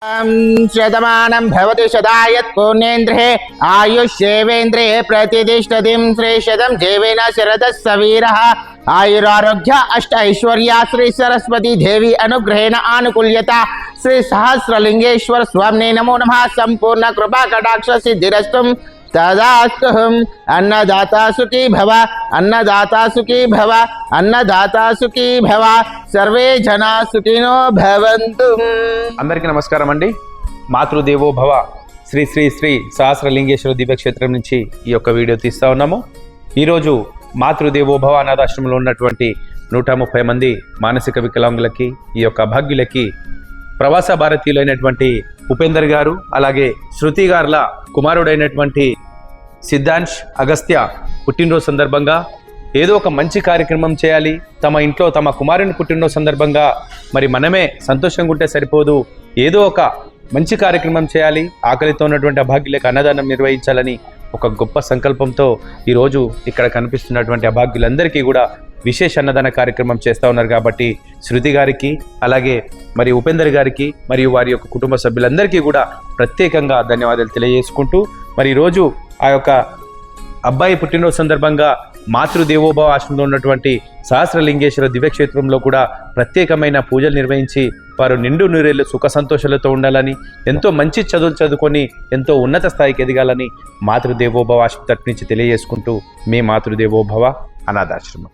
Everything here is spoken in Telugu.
शतमानं भवति शतायत् पुण्येन्द्रे आयुष्येवेन्द्रे प्रतिष्ठतिं श्रीशतं जीवेन शरदः सवीरः आयुरारोग्य अष्ट ऐश्वर्या श्री सरस्वती देवी अनुग्रहेण आनुकूल्यता श्री सहस्रलिंगेश्वर स्वामिने नमो नमः। संपूर्ण कृपा कटाक्ष सिद्धिरस्तु तदास्तुहम्। अन्नदाता सुखी भव, अन्नदाता सुखी भव, अन्नदाता सुखी भव, सर्वे जना सुखिनो भवन्तु। అందరికీ నమస్కారం అండి. మాతృదేవో భవ శ్రీ శ్రీ శ్రీ సహస్రలింగేశ్వర దివ్యక్షేత్రం నుంచి ఈ యొక్క వీడియో తీస్తా ఉన్నాము. ఈరోజు మాతృదేవో భవ అనాథాశ్రమంలో ఉన్నటువంటి 130 మంది మానసిక వికలాంగులకి, ఈ యొక్క అభాగ్యులకి ప్రవాస భారతీయులైనటువంటి ఉపేందర్ గారు, అలాగే శృతి గారుల కుమారుడైనటువంటి సిద్ధాంశ్ అగస్త్య పుట్టినరోజు సందర్భంగా ఏదో ఒక మంచి కార్యక్రమం చేయాలి. తమ ఇంట్లో తమ కుమారుని పుట్టినరోజు సందర్భంగా మరి మనమే సంతోషంగా ఉంటే సరిపోదు, ఏదో ఒక మంచి కార్యక్రమం చేయాలి, ఆకలితో ఉన్నటువంటి అభాగ్యులకు అన్నదానం నిర్వహించాలని ఒక గొప్ప సంకల్పంతో ఈరోజు ఇక్కడ కనిపిస్తున్నటువంటి అభాగ్యులందరికీ కూడా విశేష అన్నదాన కార్యక్రమం చేస్తూ ఉన్నారు. కాబట్టి శృతి గారికి, అలాగే మరి ఉపేందర్ గారికి మరియు వారి యొక్క కుటుంబ సభ్యులందరికీ కూడా ప్రత్యేకంగా ధన్యవాదాలు తెలియజేసుకుంటూ, మరి ఈరోజు ఆ యొక్క అబ్బాయి పుట్టినరోజు సందర్భంగా మాతృదేవోభవ ఆశ్రమంలో ఉన్నటువంటి సహస్రలింగేశ్వర దివ్యక్షేత్రంలో కూడా ప్రత్యేకమైన పూజలు నిర్వహించి వారు నిండు నూరేళ్ళు సుఖ సంతోషాలతో ఉండాలని, ఎంతో మంచి చదువులు చదువుకొని ఎంతో ఉన్నత స్థాయికి ఎదగాలని మాతృదేవోభవ ఆశ్రమం తరపు నుంచి తెలియజేసుకుంటూ మీ మాతృదేవోభవ అనాథాశ్రమం.